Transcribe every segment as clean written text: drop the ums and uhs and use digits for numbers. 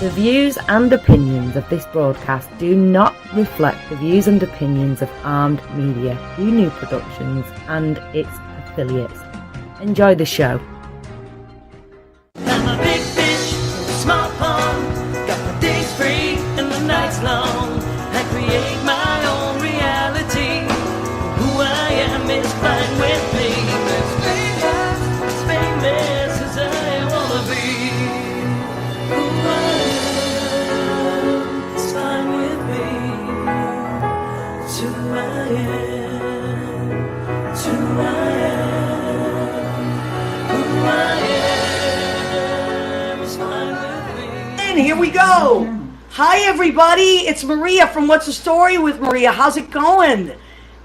The views and opinions of this broadcast do not reflect the views and opinions of Armed Media, New Productions and its affiliates. Enjoy the show. I'm a big fish in a small pond. Got my days free and the nights long. I create my own reality. Who I am is fine with me. As famous as I wanna be. Who I am is fine with me. It's who I am. It's who I am. Who I am is fine with me. And here we go. Hi everybody, it's Maria from What's the Story with Maria. How's it going?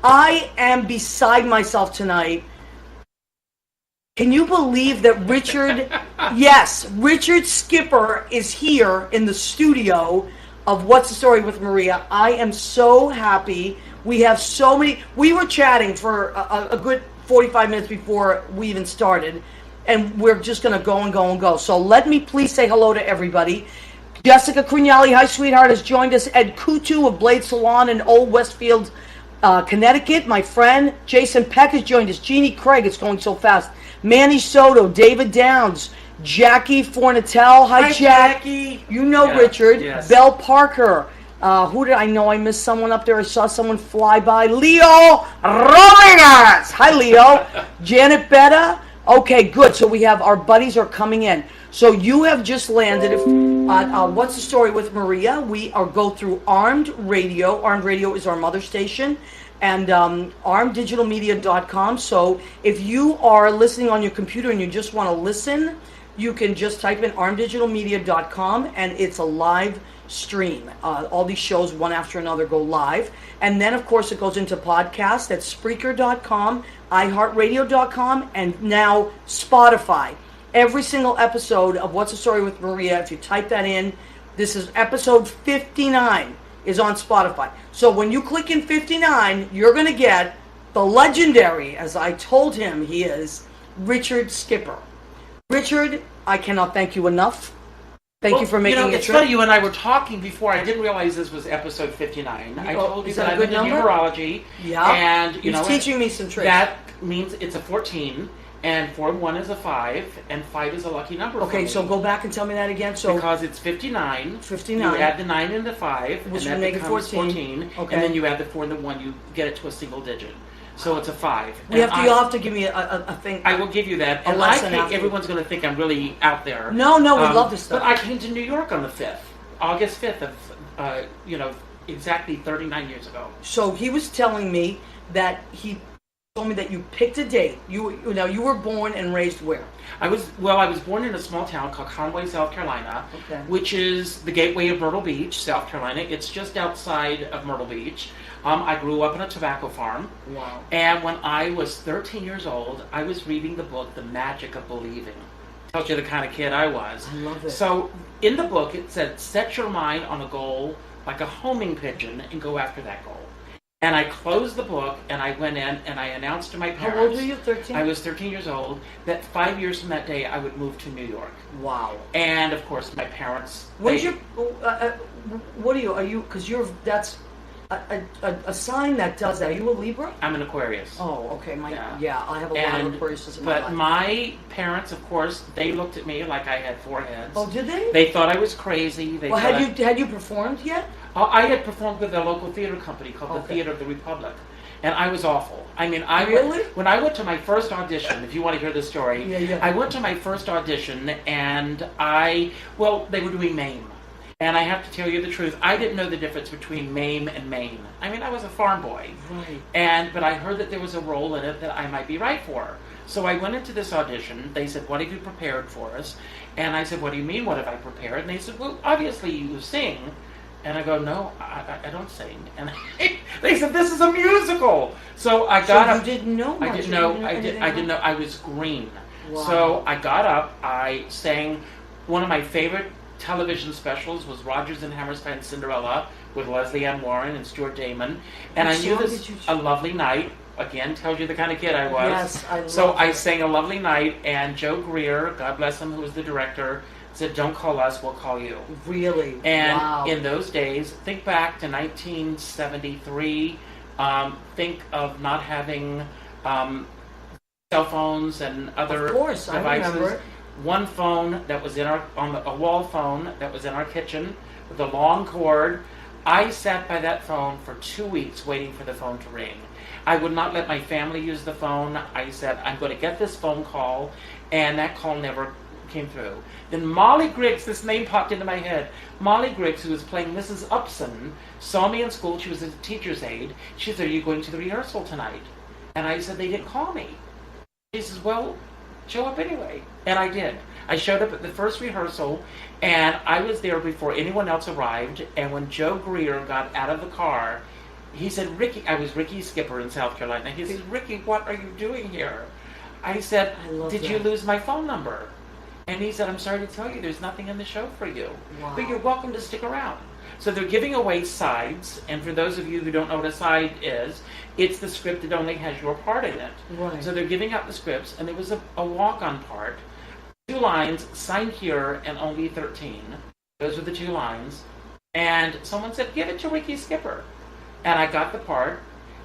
I am beside myself tonight. Can you believe that Richard, yes, Richard Skipper is here in the studio of What's the Story with Maria. I am so happy. We have so many, we were chatting for a good 45 minutes before we even started, and we're just going to go and go and go. So let me please say hello to everybody. Jessica Crugnali, hi sweetheart, has joined us. Ed Kutu of Blade Salon in Old Westfield, Connecticut. My friend Jason Peck has joined us. Jeannie Craig, it's going so fast. Manny Soto, David Downs, Jackie Fornatel. Hi Jackie. You know Yeah, Richard. yes. Belle Parker. Who did I know? I missed someone up there. I saw someone fly by. Leo Rodriguez. Hi Leo. Janet Betta. Okay, good. So we have our buddies are coming in. So you have just landed on What's the Story with Maria. We are go through Armed Radio. Armed Radio is our mother station, and armeddigitalmedia.com. So if you are listening on your computer and you just want to listen, you can just type in armeddigitalmedia.com, and it's a live stream. All these shows, one after another, go live. And then, of course, it goes into podcast at Spreaker.com, iHeartRadio.com, and now Spotify. Every single episode of What's the Story with Maria, if you type that in, this is episode 59, is on Spotify. So when you click in 59, you're going to get the legendary, as I told him he is, Richard Skipper. Richard, I cannot thank you enough. Thank you for making it. It's funny, you and I were talking before. I didn't realize this was episode 59. I told you that I'm into numerology. Yeah. And, He's teaching me some tricks. That means it's a 14, and 4 and 1 is a 5, and 5 is a lucky number. Okay, so go back and tell me that again. So because it's 59. 59. You add the 9 and the 5, which and would that make it becomes 14. Okay. And then you add the 4 and the 1, you get it to a single digit. So it's a 5. You'll have to give me a thing. I will give you that. A And lesson I think after. everyone's going to think I'm really out there. No, we love this stuff. But I came to New York on the 5th, August 5th of, exactly 39 years ago. So he was telling me that he told me that you picked a date. You were born and raised where? I was born in a small town called Conway, South Carolina, Okay. which is the gateway of Myrtle Beach, South Carolina. It's just outside of Myrtle Beach. I grew up on a tobacco farm. Wow. And when I was 13 years old, I was reading the book, The Magic of Believing. Tells you the kind of kid I was. I love it. So in the book, it said, set your mind on a goal like a homing pigeon and go after that goal. And I closed the book, and I went in, and I announced to my parents. How old were you, 13? I was 13 years old, that 5 years from that day, I would move to New York. Wow. And, of course, my parents... When's your, what are you, because that's a sign that does that. Are you a Libra? I'm an Aquarius. Oh, okay. Yeah. I have a lot of Aquarius in my life. But my parents, of course, they looked at me like I had 4 heads. Oh, did they? They thought I was crazy. Had you performed yet? I had performed with a local theater company called the Theater of the Republic, and I was awful. I mean, when I went to my first audition, if you want to hear the story, Yeah. I went to my first audition, and they were doing MAME. And I have to tell you the truth, I didn't know the difference between MAME and Maine. I mean, I was a farm boy. Right. But I heard that there was a role in it that I might be right for. So I went into this audition. They said, what have you prepared for us? And I said, what do you mean, what have I prepared? And they said, well, obviously you sing. And I go, no, I don't sing. And they said, this is a musical. So I got up. You didn't know much. I didn't know. I didn't know. I was green. Wow. So I got up. I sang one of my favorite television specials was Rodgers and Hammerstein's Cinderella with Leslie Ann Warren and Stuart Damon. And What I knew song this, did you choose? A Lovely Night. Again, tells you the kind of kid I was. Yes, I love So I it. sang A Lovely Night, and Joe Greer, God bless him, who was the director, said, don't call us, we'll call you. Really? And wow. in those days, think back to 1973, think of not having cell phones and other Of course, I devices. remember it. One phone that was in a wall phone that was in our kitchen with a long cord. I sat by that phone for 2 weeks waiting for the phone to ring. I would not let my family use the phone. I said, I'm going to get this phone call, and that call never came through. Then Molly Griggs, this name popped into my head. Molly Griggs, who was playing Mrs. Upson, saw me in school. She was a teacher's aide. She said, are you going to the rehearsal tonight? And I said, they didn't call me. She says, well, show up anyway. And I did. I showed up at the first rehearsal, and I was there before anyone else arrived. And when Joe Greer got out of the car, he said, Ricky, I was Ricky Skipper in South Carolina. He says, Ricky, what are you doing here? I said, did you lose my phone number? And he said, I'm sorry to tell you, there's nothing in the show for you. Wow. But you're welcome to stick around. So they're giving away sides, and for those of you who don't know what a side is, it's the script that only has your part in it. Right. So they're giving out the scripts, and there was a walk-on part. 2 lines, sign here, and only 13. Those are the 2 lines. And someone said, give it to Ricky Skipper. And I got the part,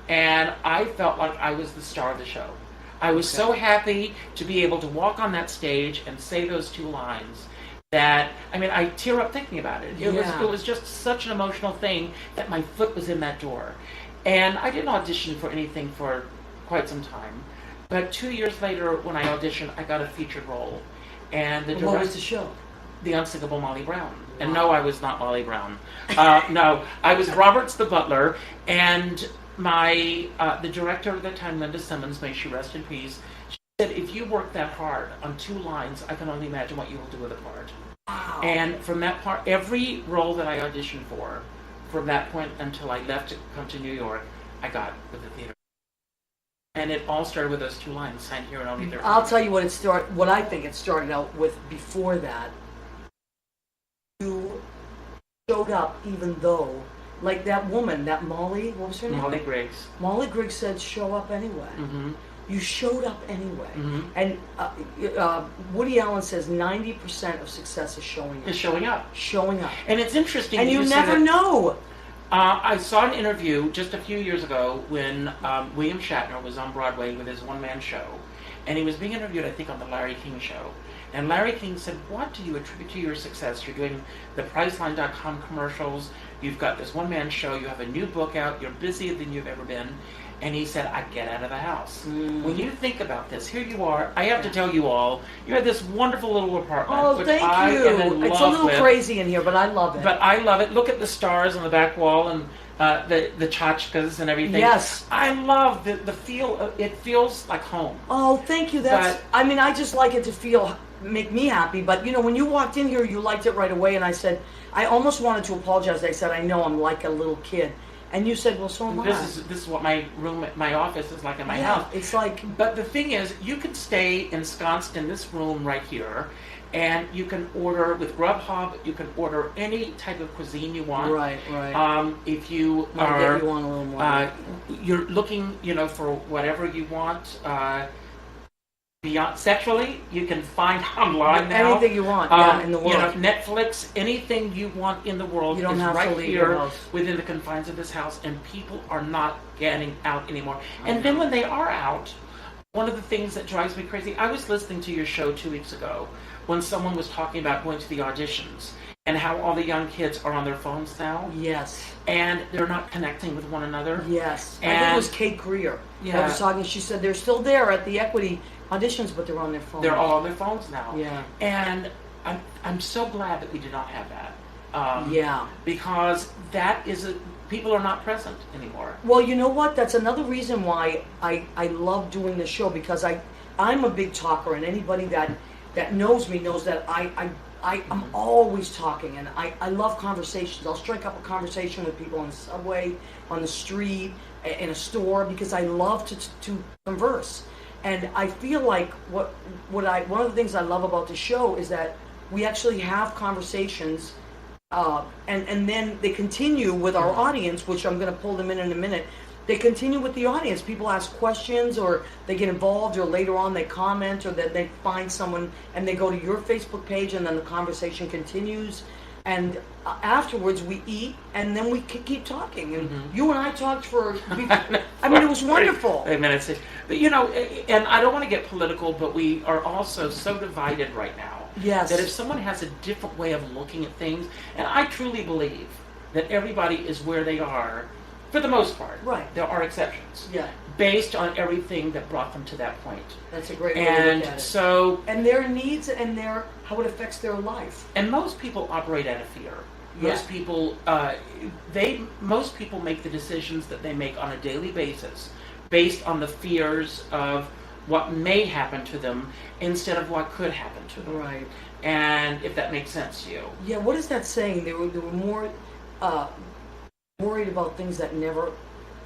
and I felt like I was the star of the show. I was so happy to be able to walk on that stage and say those 2 lines that, I mean, I tear up thinking about it. It was just such an emotional thing that my foot was in that door. And I didn't audition for anything for quite some time. But 2 years later, when I auditioned, I got a featured role. And the What was the show? The Unsinkable Molly Brown. And no, I was not Molly Brown. No, I was Roberts the butler, and my the director at the time, Linda Simmons, may she rest in peace, she said, if you work that hard on 2 lines, I can only imagine what you will do with a part. Wow. And from that part, every role that I auditioned for, from that point until I left to come to New York, I got with the theater. And it all started with those 2 lines, signed here and only there. I'll tell you what I think it started out with before that. You showed up even though, like that woman, that Molly, what was her name? Molly Griggs. Molly Griggs said, show up anyway. Mm-hmm. You showed up anyway. Mm-hmm. And Woody Allen says 90% of success is showing up. Is showing up. Showing up. And it's interesting. And you never know. I saw an interview just a few years ago when William Shatner was on Broadway with his one-man show. And he was being interviewed, I think, on the Larry King Show. And Larry King said, what do you attribute to your success? You're doing the Priceline.com commercials. You've got this one-man show. You have a new book out. You're busier than you've ever been. And he said, I get out of the house. When you think about this, here you are. I have to tell you all, you have this wonderful little apartment. Oh, which thank I you. am in It's a love little with. crazy in here, but I love it. But I love it. Look at the stars on the back wall and the tchotchkes and everything. Yes. I love the feel. It feels like home. Oh, thank you. I just like it to make me happy. But, when you walked in here, you liked it right away. And I said, I almost wanted to apologize. I said, I know I'm like a little kid. And you said, well, so am I. This is what my room, my office is like in my house. It's like... But the thing is, you can stay ensconced in this room right here, and you can order with Grubhub. You can order any type of cuisine you want. Right. If you I'll are, get you on a little more. You're looking, for whatever you want. Beyond sexually, you can find online now. Anything you want, in the world. Netflix, anything you want in the world You don't is have to right leave your here house. within the confines of this house, and people are not getting out anymore. And then when they are out, one of the things that drives me crazy, I was listening to your show 2 weeks ago when someone was talking about going to the auditions and how all the young kids are on their phones now. Yes. And they're not connecting with one another. Yes. I And think it was Kate Greer. Yeah. I was talking, she said they're still there at the Equity auditions, but they're on their phones. They're all on their phones now. Yeah. And I'm so glad that we did not have that. Because that is people are not present anymore. Well, you know what? That's another reason why I love doing this show, because I'm a big talker, and anybody that knows me knows that I'm always talking, and I love conversations. I'll strike up a conversation with people on the subway, on the street, in a store, because I love to converse. And I feel like one of the things I love about the show is that we actually have conversations, and then they continue with our audience, which I'm going to pull them in a minute. they continue with the audience. People ask questions, or they get involved, or later on they comment, or that they find someone and they go to your Facebook page, and then the conversation continues. And afterwards we eat, and then we keep talking. And you and I talked for, I mean, it was wonderful. I mean, but you know, and I don't want to get political, but we are also so divided right now. Yes. That if someone has a different way of looking at things, and I truly believe that everybody is where they are, for the most part. Right. There are exceptions. Yeah. Based on everything that brought them to that point. That's a great way to look at it. And so... And their needs and how it affects their life. And most people operate out of fear. Yeah. Most people, most people make the decisions that they make on a daily basis based on the fears of what may happen to them instead of what could happen to them. Right. And if that makes sense to you. Yeah, what is that saying? They were more worried about things that never...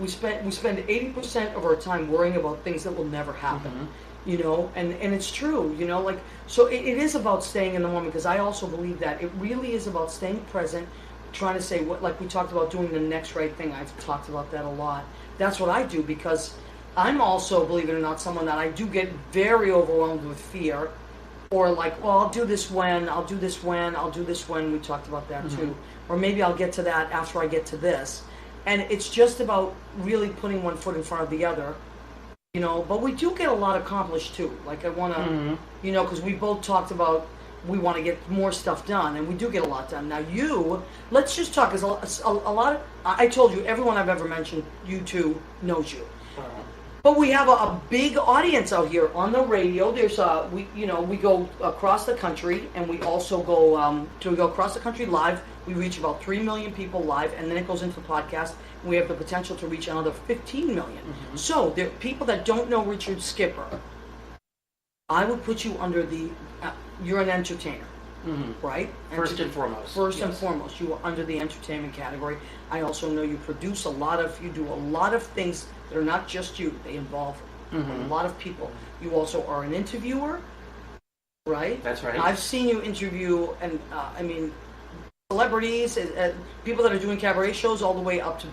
We spend 80% of our time worrying about things that will never happen, you know, and it's true, you know, like, so it is about staying in the moment, because I also believe that it really is about staying present, trying to say what, like we talked about doing the next right thing. I've talked about that a lot. That's what I do, because I'm also, believe it or not, someone that I do get very overwhelmed with fear, or like, well, I'll do this when. We talked about that too. Or maybe I'll get to that after I get to this. And it's just about really putting one foot in front of the other, you know. But we do get a lot accomplished too. Like I want to, you know, because we both talked about we want to get more stuff done, and we do get a lot done. Now let's just talk. Because a lot of, I told you, everyone I've ever mentioned, you two, knows you. But we have a big audience out here on the radio. There's we go across the country, and we also go across the country live. We reach about 3 million people live, and then it goes into the podcast. And we have the potential to reach another 15 million. So there are people that don't know Richard Skipper. I would put you under the. You're an entertainer, right? First and foremost. First and foremost, you are under the entertainment category. I also know you produce you do a lot of things that are not just you. They involve a lot of people. You also are an interviewer, right? That's right. I've seen you interview, and I mean, celebrities, people that are doing cabaret shows, all the way up to,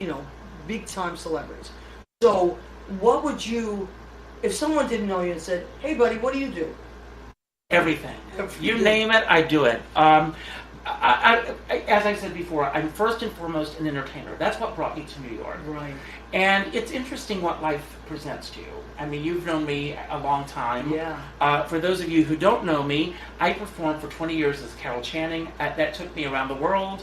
you know, big time celebrities. So, what would you, if someone didn't know you and said, "Hey, buddy, what do you do?" Everything. You name it, I do it. As I said before, I'm first and foremost an entertainer. That's what brought me to New York. Right. And it's interesting what life presents to you. I mean, you've known me a long time. Yeah. For those of you who don't know me, I performed for 20 years as Carol Channing. That took me around the world,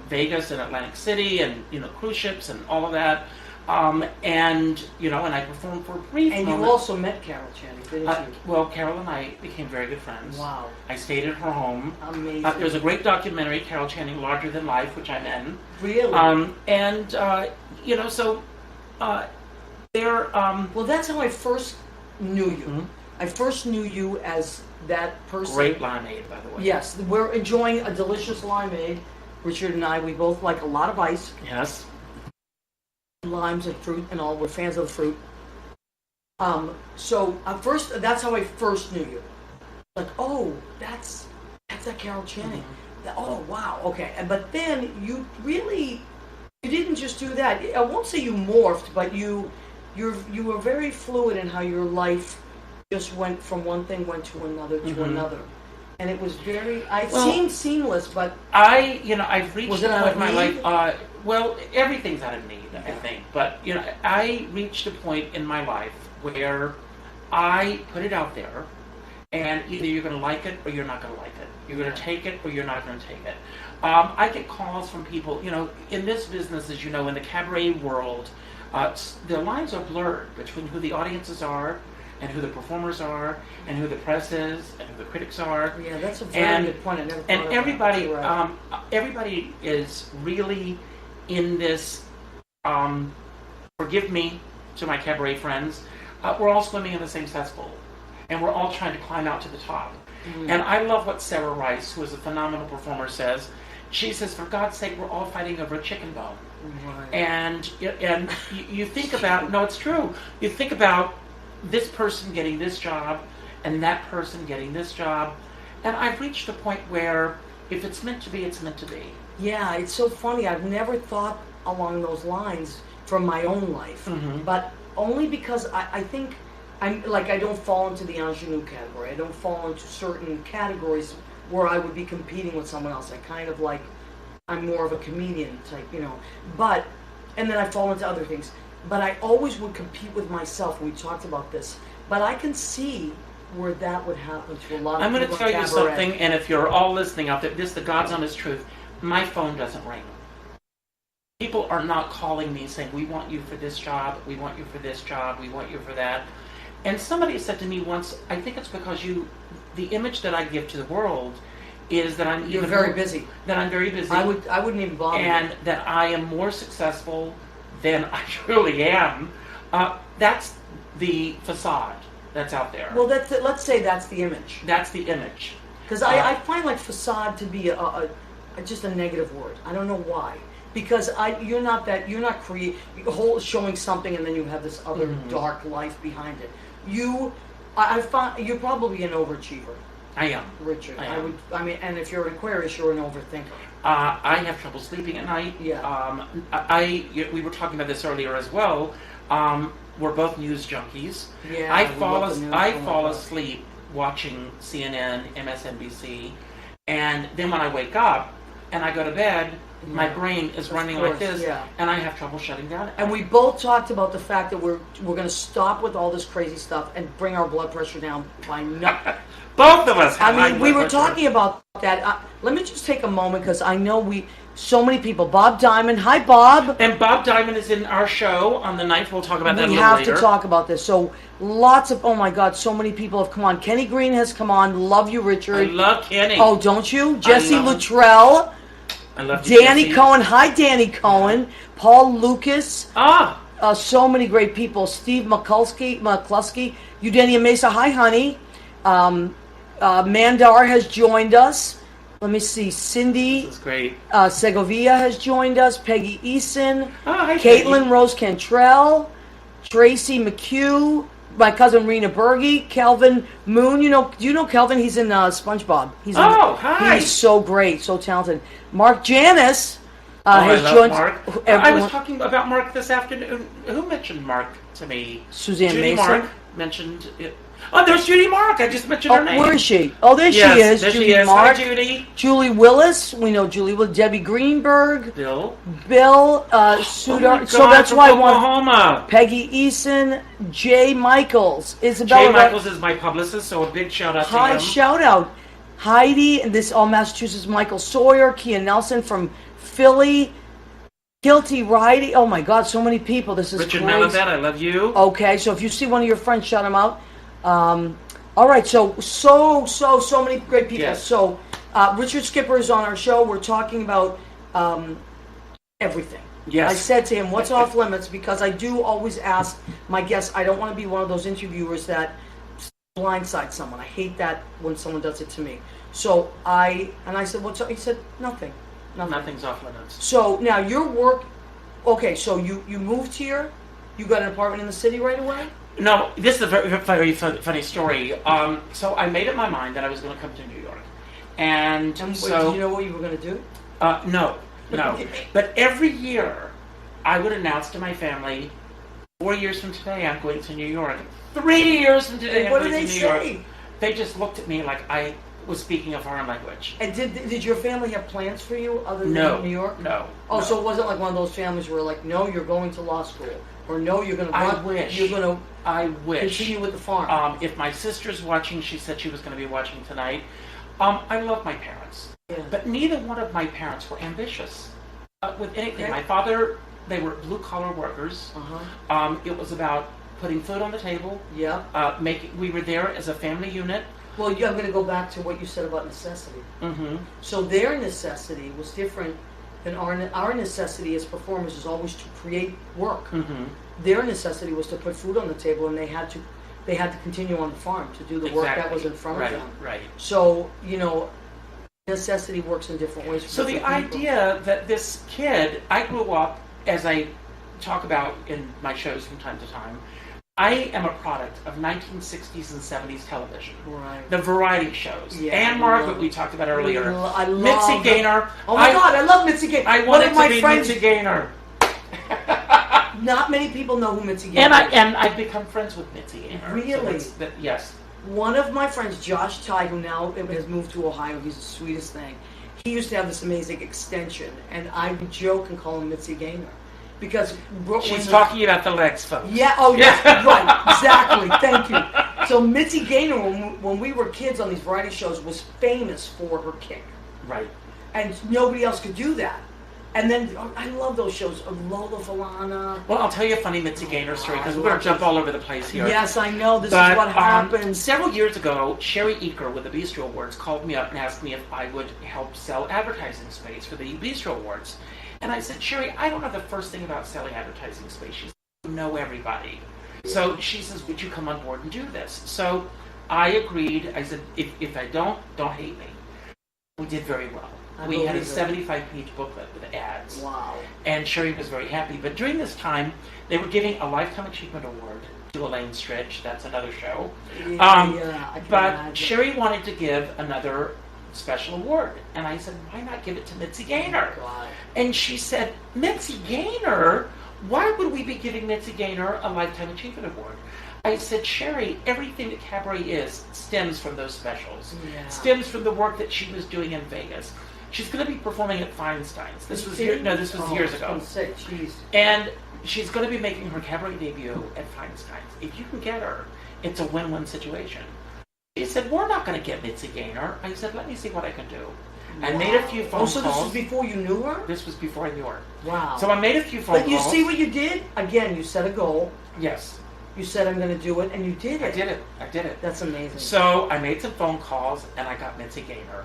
Vegas and Atlantic City, and cruise ships and all of that. And I performed for a brief moment. And you also met Carol Channing, didn't you? Well, Carol and I became very good friends. Wow. I stayed at her home. Amazing. There's a great documentary, Carol Channing, Larger Than Life, which I'm in. Really? Well, that's how I first knew you. I first knew you as that person. Great limeade, by the way. Yes, we're enjoying a delicious limeade. Richard and I, we both like a lot of ice. Yes. Limes and fruit and all. We're fans of the fruit. So first, that's how I first knew you. Like, oh, that's that Carol Channing. Oh, wow. Okay. But then you didn't just do that. I won't say you morphed, but you were very fluid in how your life just went from one thing to another. And it was seemed seamless, but I've reached was it a out point of in my need? life. Well, everything's out of need, I think. But I reached a point in my life where I put it out there, and either you're going to like it or you're not going to like it. You're going to take it or you're not going to take it. I get calls from people. In this business, as you know, in the cabaret world, the lines are blurred between who the audiences are, and who the performers are, and who the press is, and who the critics are. Yeah, that's a very good point. I never thought of everybody, that. everybody is really in this. Forgive me, to my cabaret friends. We're all swimming in the same cesspool, and we're all trying to climb out to the top. And I love what Sarah Rice, who is a phenomenal performer, says. She says, "For God's sake, we're all fighting over a chicken bone." Right. And you think about, no, it's true. You think about this person getting this job and that person getting this job. And I've reached a point where if it's meant to be, it's meant to be. Yeah, it's so funny. I've never thought along those lines from my own life, but only because I think I'm like, I don't fall into the ingenue category. I don't fall into certain categories where I would be competing with someone else. I kind of like, I'm more of a comedian type, you know. But, and then I fall into other things. But I always would compete with myself. We talked about this. But I can see where that would happen to a lot of I'm going to people. tell you something, and if you're all listening out there, this is the God's honest truth. My phone doesn't ring. People are not calling me saying, we want you for this job, we want you for this job, we want you for that. And somebody said to me once, I think it's because the image that I give to the world is that I'm You're very busy. That I'm very busy. I wouldn't even bother. And that I am more successful than I truly am. That's the facade that's out there. Well, let's say that's the image. That's the image. Because I find like facade to be just a negative word. I don't know why. Because you're not showing something and then you have this other dark life behind it. I find you're probably an overachiever. I am. Richard. I am. And if you're an Aquarius, you're an overthinker. I have trouble sleeping at night. Yeah. We were talking about this earlier as well. We're both news junkies. Yeah. I fall asleep watching CNN, MSNBC, and then when I wake up and I go to bed, my brain is running like this, and I have trouble shutting down. And we both talked about the fact that we're going to stop with all this crazy stuff and bring our blood pressure down by nothing. Both of us. We were talking about that. Let me just take a moment because I know so many people. Bob Diamond, hi Bob. And Bob Diamond is in our show on the 9th. We'll talk about that a little later. We have to talk about this. So oh my God, so many people have come on. Kenny Green has come on. Love you, Richard. I love Kenny. Oh, don't you? Jesse Luttrell. I love you, Danny Jesse. Cohen. Hi, Danny Cohen. Paul Lucas. So many great people. Steve McCluskey. Eugenia Mesa. Hi, honey. Mandar has joined us. Let me see. Cindy. This is great. Segovia has joined us. Peggy Eason. Hi, Caitlin Peggy. Rose Cantrell. Tracy McHugh. My cousin Rena Berge. Kelvin Moon. Do you know Kelvin? He's in SpongeBob. Hi. He's so great, so talented. Mark Janis has I love joined. Mark. I was talking about Mark this afternoon. Who mentioned Mark to me? Suzanne Judy Mason. Mark mentioned it. Oh, there's Judy Mark. I just mentioned her name. Where is she? Oh, there Yes, she is. there Judy she is. Mark. Hi, Judy. Julie Willis. We know Julie Willis. Debbie Greenberg. Bill. Sudar. Oh So that's why I want Oklahoma. Peggy Eason. Jay Michaels. Isabella. Jay Michaels is my publicist, so a big shout out to Hi, him. shout out. Heidi, and this all Massachusetts. Michael Sawyer. Kia Nelson from Philly. Guilty Riding. Oh my God, so many people. This is Richard crazy. Malavet, I love you. Okay, so if you see one of your friends, shout them out. All right, so many great people. Yes. So Richard Skipper is on our show. We're talking about everything. Yes. I said to him, what's off limits? Because I do always ask my guests, I don't want to be one of those interviewers that blindside someone. I hate that when someone does it to me. So I said, what's up? He said, nothing. Nothing's off limits. So now your work, okay, so you moved here, you got an apartment in the city right away? No, this is a very funny story. So I made up my mind that I was going to come to New York. And wait, so... did you know what you were going to do? No. But every year, I would announce to my family, 4 years from today, I'm going to New York. 3 years from today, I'm What going did to they New say? York. They just looked at me like I was speaking a foreign language. And did your family have plans for you other than No. New York? No. Oh, no. so it wasn't like one of those families where like, no, you're going to law school, or no, you're going to I wish. You're going I to wish. continue with the farm. If my sister's watching, she said she was going to be watching tonight. I love my parents. Yeah. But neither one of my parents were ambitious with anything. Okay. My father, they were blue-collar workers. Uh-huh. It was about putting food on the table. Yeah. We were there as a family unit. Well, I'm going to go back to what you said about necessity. Mm-hmm. So their necessity was different than our necessity as performers is always to create work. Mm-hmm. Their necessity was to put food on the table, and they had to continue on the farm to do the work that was in front of them. Right. So necessity works in different ways. For So the different people. idea that this kid, I grew up, as I talk about in my shows from time to time, I am a product of 1960s and 70s television. Right. The variety shows. Yeah, Anne Margaret, we talked about earlier. I love Mitzi Gaynor. Oh my God, I love Mitzi Gaynor. I One wanted of my to be friends, Mitzi Gaynor. Not many people know who Mitzi And Gaynor is. I've become friends with Mitzi Gaynor. Really? Yes. One of my friends, Josh Ty, who now has moved to Ohio, he's the sweetest thing. He used to have this amazing extension, and I would joke and call him Mitzi Gaynor. Because She's talking about the legs, folks. Yeah, oh yeah, right, exactly, thank you. So Mitzi Gaynor, when we were kids on these variety shows, was famous for her kick. Right. And nobody else could do that. And then, I love those shows, Lola Falana. Well, I'll tell you a funny Mitzi Gaynor story, because we're going to jump all over the place here. Yes, I know, this is what happens. Several years ago, Sherry Eaker with the Bistro Awards called me up and asked me if I would help sell advertising space for the Bistro Awards. And I said, Sherry, I don't know the first thing about selling advertising space. She said, you know everybody. So she says, would you come on board and do this? So I agreed. I said, if I don't hate me. We did very well. We had a 75-page booklet with ads. Wow. And Sherry was very happy. But during this time, they were giving a Lifetime Achievement Award to Elaine Stritch. That's another show. I can but imagine. Sherry wanted to give another special award. And I said, why not give it to Mitzi Gaynor? God. And she said, Mitzi Gaynor? Why would we be giving Mitzi Gaynor a Lifetime Achievement Award? I said, Sherry, everything that Cabaret is stems from those specials. Yeah. Stems from the work that she was doing in Vegas. She's going to be performing at Feinstein's. This was years ago. Jeez. And she's going to be making her Cabaret debut at Feinstein's. If you can get her, it's a win-win situation. She said, we're not going to get Mitzi Gaynor. I said, let me see what I can do. I made a few phone calls. So this was before you knew her? This was before I knew her. Wow. So I made a few phone calls. But you see what you did? Again, you set a goal. Yes. You said, I'm going to do it, and you did it. I did it. That's amazing. So I made some phone calls, and I got Mitzi Gaynor.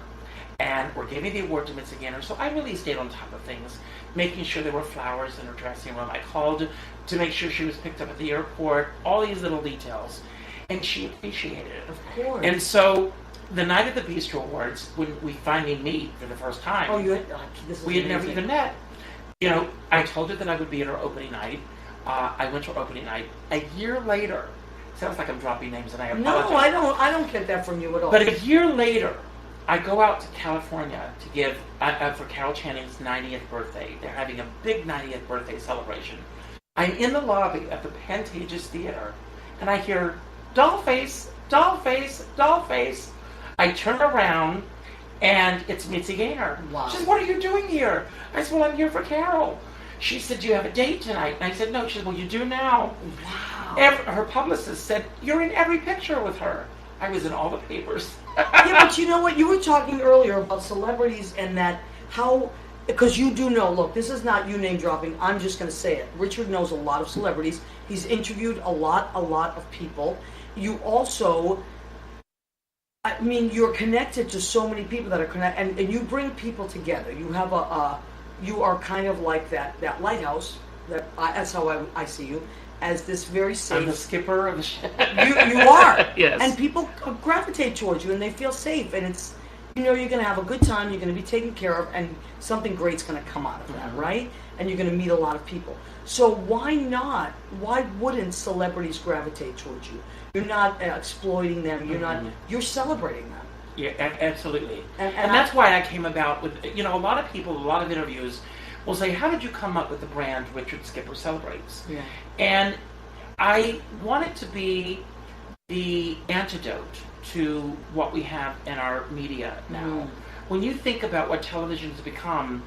And we're giving the award to Mitzi Gaynor. So I really stayed on top of things, making sure there were flowers in her dressing room. I called to make sure she was picked up at the airport, all these little details. And she appreciated it. Of course. And so the night of the Bistro Awards, when we finally meet for the first time, we had never even met. You know, I told her that I would be at her opening night. I went to her opening night. A year later, sounds like I'm dropping names, and I apologize. No, I don't get that from you at all. But a year later, I go out to California to give for Carol Channing's 90th birthday. They're having a big 90th birthday celebration. I'm in the lobby of the Pantages Theater, and I hear, Dollface, Dollface, Dollface. I turn around, and it's Mitzi Gaynor. Wow. She says, what are you doing here? I said, well, I'm here for Carol. She said, do you have a date tonight? And I said, no. She said, well, you do now. Wow. Her publicist said, you're in every picture with her. I was in all the papers. Yeah, but you know what? You were talking earlier about celebrities and that how, because you do know, look, this is not you name dropping. I'm just going to say it. Richard knows a lot of celebrities. He's interviewed a lot of people. You also, I mean, you're connected to so many people that are connected, and you bring people together. You have you are kind of like that lighthouse. That's how I see you. As this very safe. I'm the skipper of the ship. You are. Yes. And people gravitate towards you, and they feel safe, and it's, you know, you're going to have a good time, you're going to be taken care of, and something great's going to come out of that, right? And you're going to meet a lot of people. So why not? Why wouldn't celebrities gravitate towards you? You're not exploiting them. You're not. You're celebrating them. Yeah, absolutely. And that's why I came about with, you know, a lot of people, a lot of interviews will say, how did you come up with the brand Richard Skipper Celebrates? Yeah. And I want it to be the antidote to what we have in our media now. When you think about what television has become,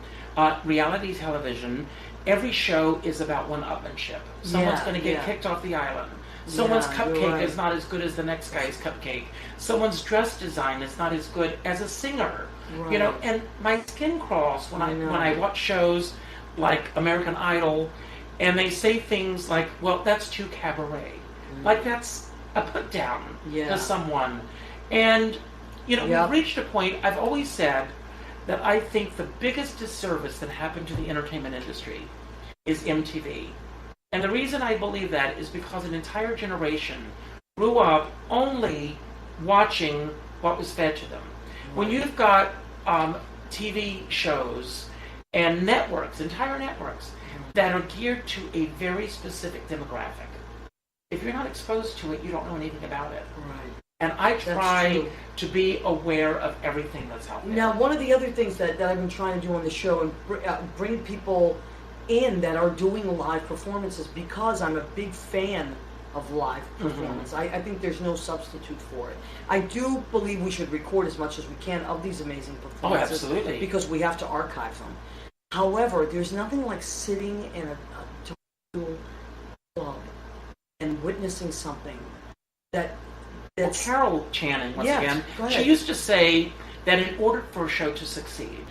reality television, every show is about one-upmanship. Someone's going to get kicked off the island. Someone's cupcake is not as good as the next guy's cupcake. Someone's dress design is not as good as a singer. Right. You know, and my skin crawls when I watch shows like American Idol, and they say things like, well, that's too cabaret. Like that's a put down to someone. And, you know, we've reached a point, I've always said that I think the biggest disservice that happened to the entertainment industry is MTV. And the reason I believe that is because an entire generation grew up only watching what was fed to them. When you've got TV shows and networks, entire networks, that are geared to a very specific demographic, if you're not exposed to it, you don't know anything about it. Right. And I try to be aware of everything that's out there. Now, one of the other things that I've been trying to do on the show and bring people in that are doing live performances because I'm a big fan of live performance. I think there's no substitute for it. I do believe we should record as much as we can of these amazing performances. Absolutely. Because we have to archive them. However, there's nothing like sitting in a total club and witnessing something that's Carol Channing, once Yes, again, go ahead. she used to say that in order for a show to succeed,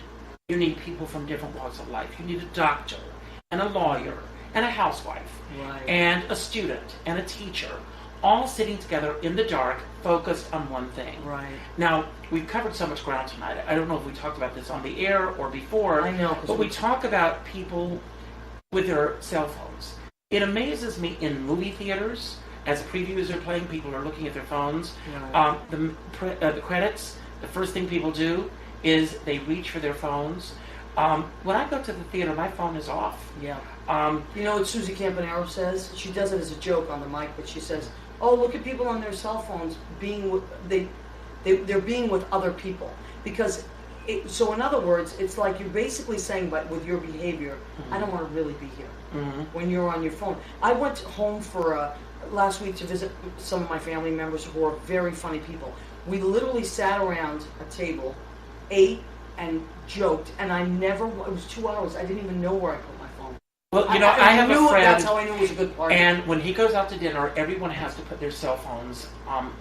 you need people from different walks of life. You need a doctor, and a lawyer, and a housewife, Right. and a student, and a teacher, all sitting together in the dark, focused on one thing. Right. Now, we've covered so much ground tonight. I don't know if we talked about this on the air or before, I know, 'cause but we- we talk about people with their cell phones. It amazes me in movie theaters, as previews are playing, people are looking at their phones. Right. The credits, the first thing people do is they reach for their phones. When I go to the theater, my phone is off. Yeah. Um, You know what Susie Campanaro says? She does it as a joke on the mic, but she says, "Oh, look at people on their cell phones being with they're being with other people because." So in other words, it's like you're basically saying, but with your behavior, I don't want to really be here when you're on your phone. I went home for last week to visit some of my family members who are very funny people. We literally sat around a table, ate and joked, and it was 2 hours. I didn't even know where I put my phone. well, I have knew a friend, that's how I knew it was a good party. and when he goes out to dinner, everyone has to put their cell phones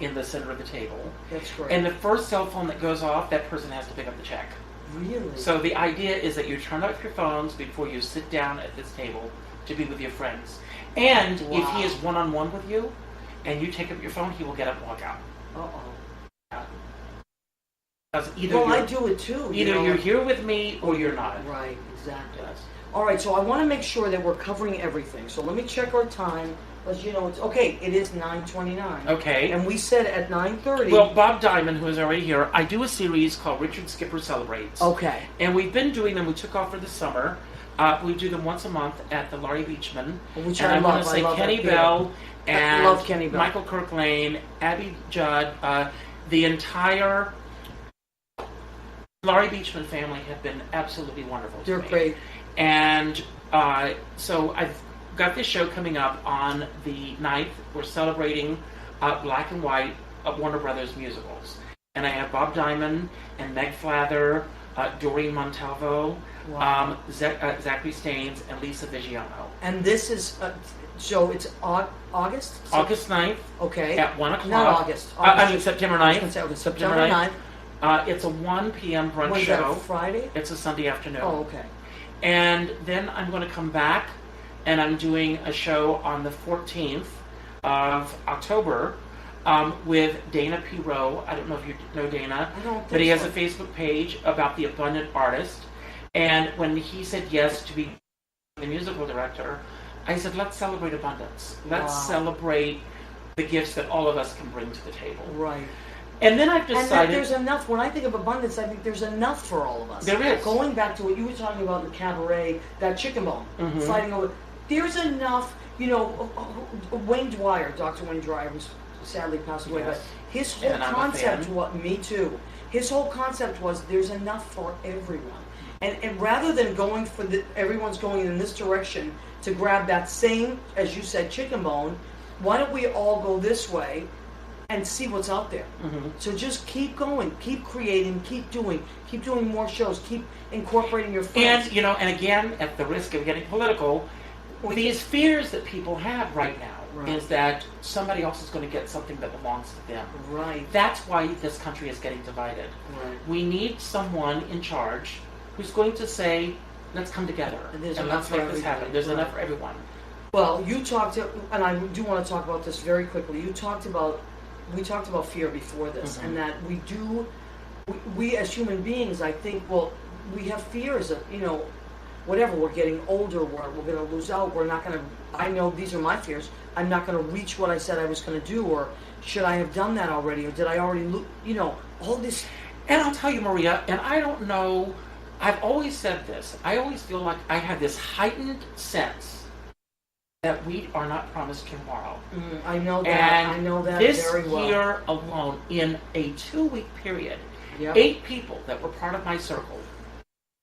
in the center of the table. That's great. And the first cell phone that goes off, that person has to pick up the check. Really? So the idea is that you turn off your phones before you sit down at this table to be with your friends. And if Wow. he is one-on-one with you, and you take up your phone, he will get up and walk out. Uh-oh. Because either Well, I you're, do it too. either know, you're like- here with me or you're not. Right, exactly. Yes. All right, so I want to make sure that we're covering everything. So let me check our time. Because, it's okay, it is 9:29. Okay. And we said at 9:30. Well, Bob Diamond, who is already here, I do a series called Richard Skipper Celebrates. Okay. And we've been doing them. We took off for the summer. We do them once a month at the Laurie Beachman. Which and I I want love. to I say love Kenny that theater. Bell I and love Kenny Bell. Michael Kirklane, Abby Judd, the entire Laurie Beachman family have been absolutely wonderful. to They're me. great. And so I've got this show coming up on the 9th. We're celebrating Black and White Warner Brothers musicals. And I have Bob Diamond and Meg Flather, Doreen Montalvo, Wow. Zachary Staines, and Lisa Vigiano. And this is, so it's August? August 9th Okay. at 1 o'clock. Not August. I mean September 9th. I was gonna say, okay, September 9th. It's a 1 p.m. brunch Was show. that Friday? It's a Sunday afternoon. Oh, okay. And then I'm going to come back and I'm doing a show on the 14th of October with Dana P. Rowe. I don't know if you know Dana, I don't think but he has so. a Facebook page about the abundant artist. And when he said yes to be the musical director, I said, let's celebrate abundance. Let's Wow. celebrate the gifts that all of us can bring to the table. Right. And then I've And that decided... there's enough. When I think of abundance, I think there's enough for all of us. There is. Going back to what you were talking about in the cabaret, that chicken bone, Mhm. sliding over. There's enough. Wayne Dwyer, Dr. Wayne Dwyer, who's sadly passed away, Yes. but his whole And I'm a concept, fan. me too. His whole concept was there's enough for everyone. And rather than going for everyone's going in this direction to grab that same, as you said, chicken bone, why don't we all go this way and see what's out there? Mhm. So just keep going, keep creating, keep doing more shows, keep incorporating your friends. And, and again, at the risk of getting political, these fears that people have right now Right. is that somebody else is going to get something that belongs to them. Right. That's why this country is getting divided. Right. We need someone in charge who's going to say, let's come together And and there's let's enough for make this happen. everybody. There's Right. enough for everyone. Well, you talked, and I do want to talk about this very quickly. We talked about fear before this, Mhm. and that we as human beings, I think, we have fears of, whatever, we're getting older, we're going to lose out, we're not going to, I know these are my fears, I'm not going to reach what I said I was going to do, or should I have done that already, or did I already, all this. And I'll tell you, Maria, and I don't know, I've always said this, I always feel like I have this heightened sense that we are not promised tomorrow. I know that, And I know that this very well. year alone, in a 2-week period, Yep. 8 people that were part of my circle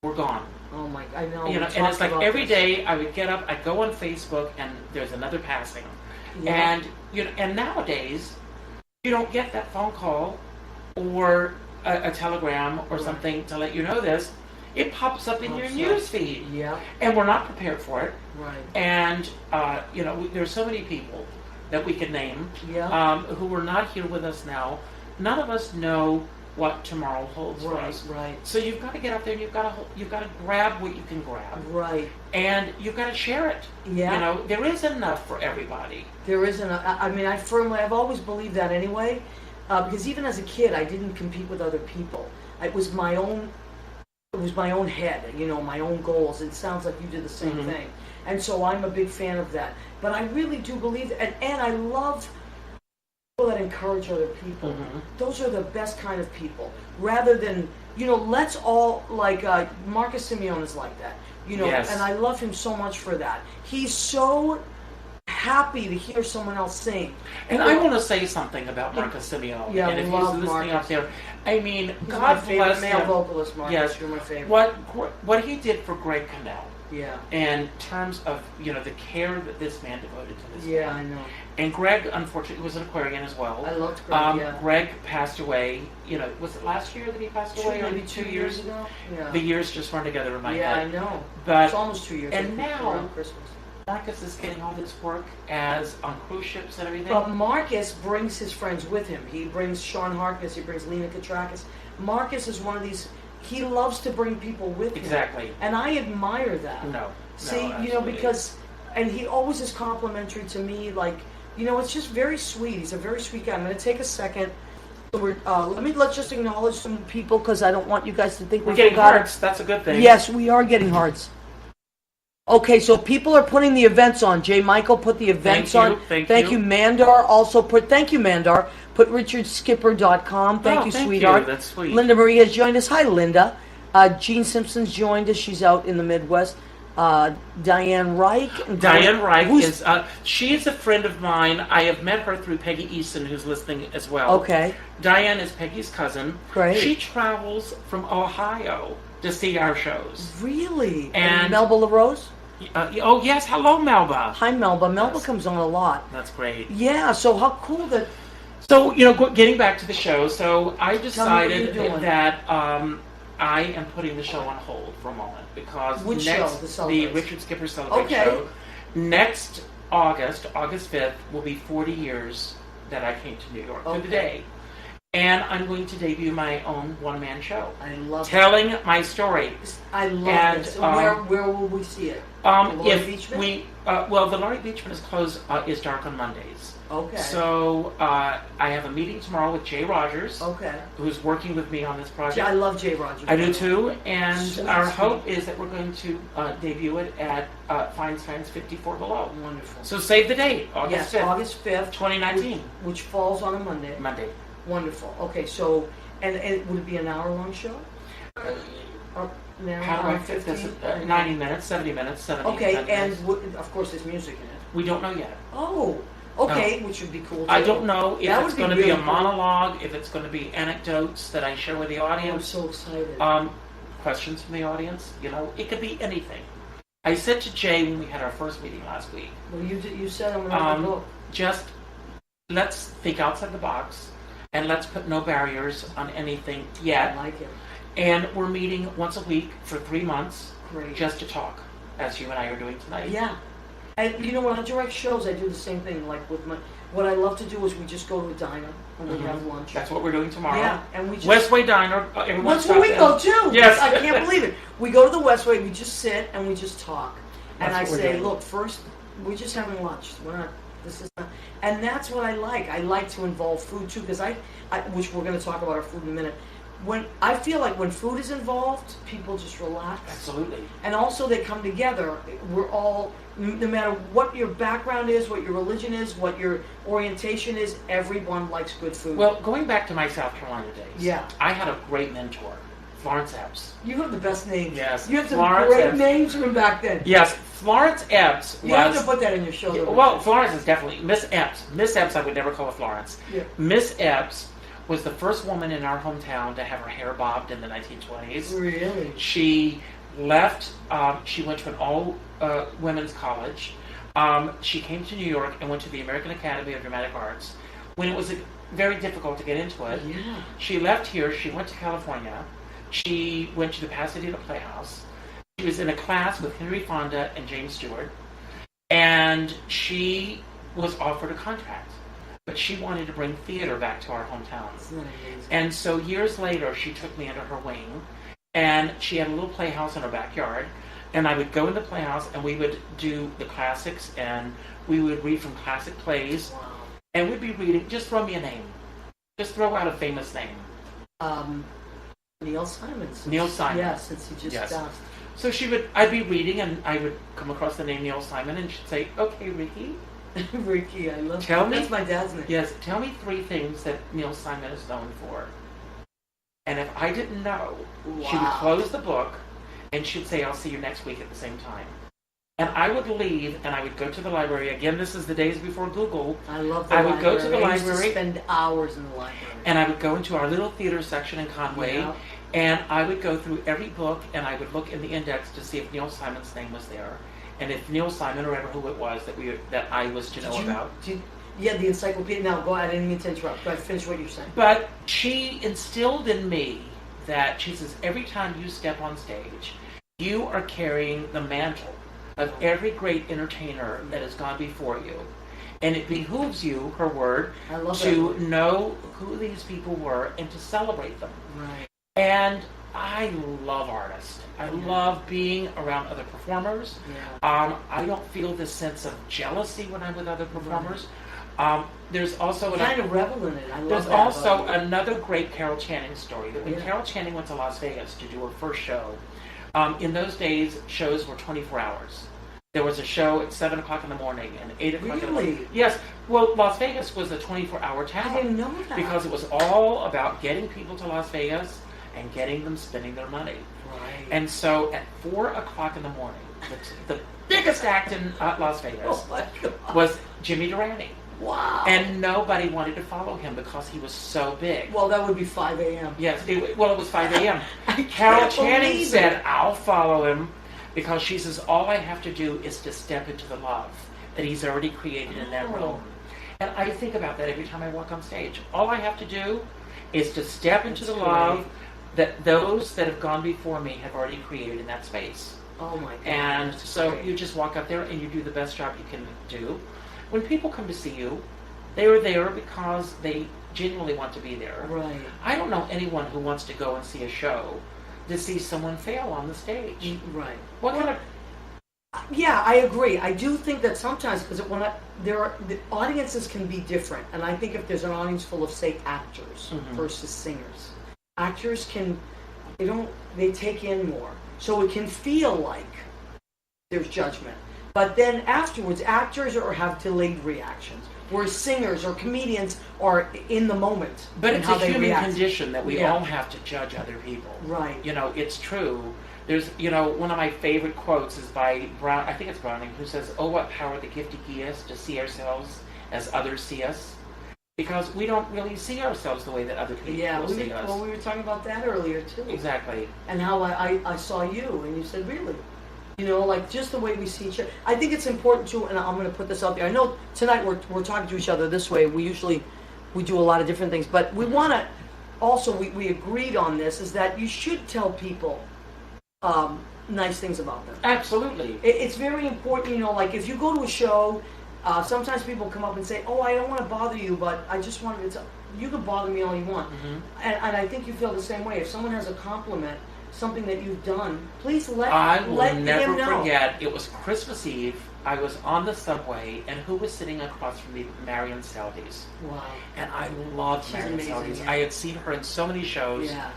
were gone. Oh my, I know. You know, we and it's talked like about every this. day I would get up, I'd go on Facebook, and there's another passing. Yeah. And you know, and nowadays you don't get that phone call or a telegram or something to let you know this. It pops up in your news feed, Yeah, and we're not prepared for it. right. And you know, there's so many people that we could name Yeah. who are not here with us now. None of us know what tomorrow holds for Right, us. right, So you've got to get up there and you've got to grab what you can grab, right. and you've got to share it. Yeah. You know, there is enough for everybody. There isn't. I mean, I've always believed that anyway, because even as a kid, I didn't compete with other people. It was my own. It was my own head, you know, my own goals. It sounds like you did the same Mhm. thing, and so I'm a big fan of that. But I really do believe, and I love people that encourage other people. Mhm. Those are the best kind of people. Rather than, you know, let's all like Marcus Simeone is like that, you know, Yes. and I love him so much for that. He's so happy to hear someone else sing. And I want to say something about Marcus Simeone. Yeah, and if he's love listening Marcus. out there, I mean, He's my God favorite bless male him. vocalist, Marcus. Yes. You're my favorite. What he did for Greg Cannell Yeah. in terms of, you know, the care that this man devoted to this Yeah, I man. know. And Greg, unfortunately, was an Aquarian as well. I loved Greg, yeah. Greg passed away, you know, was it last year that he passed away? Or Maybe 2 years ago? Yeah. The years just run together in my Yeah, I head. know. But It's almost 2 years. and I think, now- around Christmas. Marcus is getting all this work as on cruise ships and everything. But Marcus brings his friends with him. He brings Sean Harkness. He brings Lena Katrakis. Marcus is one of these. He loves to bring people with him. Exactly. And I admire that. No. See, you know, absolutely. because, and he always is complimentary to me. Like, you know, it's just very sweet. He's a very sweet guy. I'm going to take a second. So let's just acknowledge some people because I don't want you guys to think we're we getting forgot. hearts. That's a good thing. Yes, we are getting hearts. Okay, so people are putting the events on. J. Michael put the events Thank you, on. thank you. Mandar also put. Thank you, Mandar. Put richardskipper.com. Thank Oh, you, thank sweetheart. you. That's sweet. Linda Marie has joined us. Hi, Linda. Jean Simpson's joined us. She's out in the Midwest. Diane Reich. Diane Reich Who's- is, she is a friend of mine. I have met her through Peggy Easton, who's listening as well. Okay. Diane is Peggy's cousin. Great. She travels from Ohio to see our shows. Really? And- Melba LaRose? Oh, yes. Hello, Melba. Hi, Melba. Melba Yes. comes on a lot. That's great. Yeah, so how cool that... So, you know, getting back to the show, so I decided you're doing. that I am putting the show on hold for a moment because Which next, show? The Celebrate? Richard Skipper Celebrate Okay. show, next August 5th, will be 40 years that I came to New York to the Okay. day. And I'm going to debut my own one-man show, I love telling my story. I love And, this. um, Where will we see it? Laurie If Beachman? we, well, the Laurie Beachman is closed, is dark on Mondays. Okay. So I have a meeting tomorrow with Jay Rogers, Okay. who's working with me on this project. I love Jay Rogers. I do too, and Sweet, our sweet. hope is that we're going to debut it at Feinstein's 54 Below. Wonderful. So save the date, August Yes, 5th, August 5th. 2019, Which falls on a Monday. Monday. Wonderful. Okay, so, and would it be an hour-long show? Or an hour, How do I hour fit this? 15? 90 minutes, 70 minutes, 70 Okay, minutes. and of course there's music in it. We don't know yet. Oh, okay, which would be cool too. I don't know if That it's would be going to be a really cool. monologue, if it's going to be anecdotes that I share with the I'm audience. so excited. Questions from the audience. You know, it could be anything. I said to Jay when we had our first meeting last week, Well, you said I'm going to write a book. just let's think outside the box and let's put no barriers on anything I yet. like it. And we're meeting once a week for 3 months Great. just to talk, as you and I are doing tonight. Yeah. And you know, when I direct shows, I do the same thing. Like with my, what I love to do is we just go to a diner and we have lunch. That's what we're doing tomorrow. Yeah, and we just. Westway Diner. Everyone That's where we go too. Yes. I can't believe it. We go to the Westway, we just sit and we just talk. And That's I what we're say, doing. look, first, we're just having lunch. We're not. This is not. And that's what I like. I like to involve food too, because which we're going to talk about our food in a minute. When I feel like when food is involved, people just relax. Absolutely. And also they come together. We're all, no matter what your background is, what your religion is, what your orientation is, everyone likes good food. Well, going back to my South Carolina days, Yeah. I had a great mentor, Florence Epps. You have the best names. Yes, You have some Florence great Epps. names from back then. Yes, Florence Epps You have was. to put that in your show. though. Well, Florence is definitely Miss Epps. Miss Epps, I would never call her Florence. Yeah. Miss Epps was the first woman in our hometown to have her hair bobbed in the 1920s. Really? She left. She went to an all women's college. She came to New York and went to the American Academy of Dramatic Arts when it was very difficult to get into it. Yeah. She left here. She went to California. She went to the Pasadena Playhouse. She was in a class with Henry Fonda and James Stewart, and she was offered a contract. But she wanted to bring theater back to our hometowns. Isn't that amazing? And so years later, she took me under her wing, and she had a little playhouse in her backyard. And I would go in the playhouse, and we would do the classics, and we would read from classic plays. Wow. And we'd be reading, just throw me a name. Just throw out a famous name. Neil Simon. Neil Simon. Yeah, since he just Yes. passed. So I'd be reading, and I would come across the name Neil Simon, and she'd say, "Okay, Ricky, Ricky, I love Tell that. me- That's my dad's name. yes, tell me 3 things that Neil Simon is known for." And if I didn't know, she would Wow. close the book, and she'd say, "I'll see you next week at the same time." And I would leave, and I would go to the library. Again, this is the days before Google. I love the I library. would go to the I used library. to spend hours in the library. And I would go into our little theater section in Conway, Yeah. and I would go through every book, and I would look in the index to see if Neil Simon's name was there, and if Neil Simon, or ever who it was that I was to know about. Yeah, the encyclopedia. Now, go ahead. I didn't mean to interrupt. Go ahead, finish what you're saying. But she instilled in me that she says, every time you step on stage, you are carrying the mantle of every great entertainer that has gone before you. And it behooves you, her word, I love to that. know who these people were and to celebrate them. Right. And I love artists. I love being around other performers. Yeah. I don't feel this sense of jealousy when I'm with other performers. There's also Kind of revel in it. I love there's that also about you. another great Carol Channing story that when Yeah. Carol Channing went to Las Vegas to do her first show, in those days shows were 24 hours. There was a show at 7 o'clock in the morning and 8 o'clock in the morning. Really? Yes. Well, Las Vegas was a 24-hour town. I didn't know that. Because it was all about getting people to Las Vegas and getting them spending their money. Right. And so at 4 o'clock in the morning, the biggest act in Las Vegas Oh my God. was Jimmy Durante. Wow. And nobody wanted to follow him because he was so big. Well, that would be 5 a.m. Yes, it was 5 a.m. I Carol can't Channing believe said, it. I'll follow him because she says, all I have to do is to step into the love that he's already created in that Oh. room. And I think about that every time I walk on stage. All I have to do is to step into That's the love great. that those that have gone before me have already created in that space. Oh my God. And that's so great. you just walk up there and you do the best job you can do. When people come to see you, they are there because they genuinely want to be there. Right. I don't know anyone who wants to go and see a show to see someone fail on the stage. Right. What kind of... Yeah, I agree. I do think that sometimes, because the audiences can be different, and I think if there's an audience full of, say, actors versus singers, actors they take in more, so it can feel like there's judgment. But then afterwards, actors have delayed reactions, whereas singers or comedians are in the moment. But in it's how a they human react. condition that we Yeah. all have to judge other people. Right. You know, it's true. There's, one of my favorite quotes is by Brown, I think it's Browning, who says, "Oh, what power the gifted give us to see ourselves as others see us." Because we don't really see ourselves the way that other people Yeah, see us. we were talking about that earlier too. Exactly. And how I saw you, and you said, really? Like just the way we see each other. I think it's important too, and I'm going to put this out there. I know tonight we're talking to each other this way. We do a lot of different things, but we want to also, we agreed on this, is that you should tell people nice things about them. Absolutely. It's very important, like if you go to a show, sometimes people come up and say, "Oh, I don't want to bother you, but I just wanted to." You can bother me all you want, and I think you feel the same way. If someone has a compliment, something that you've done, please I will let never him know. forget, it was Christmas Eve. I was on the subway, and who was sitting across from me? Marion Seldes. Wow. And I loved She's Marion amazing, Seldes. yeah. I had seen her in so many shows. Yeah.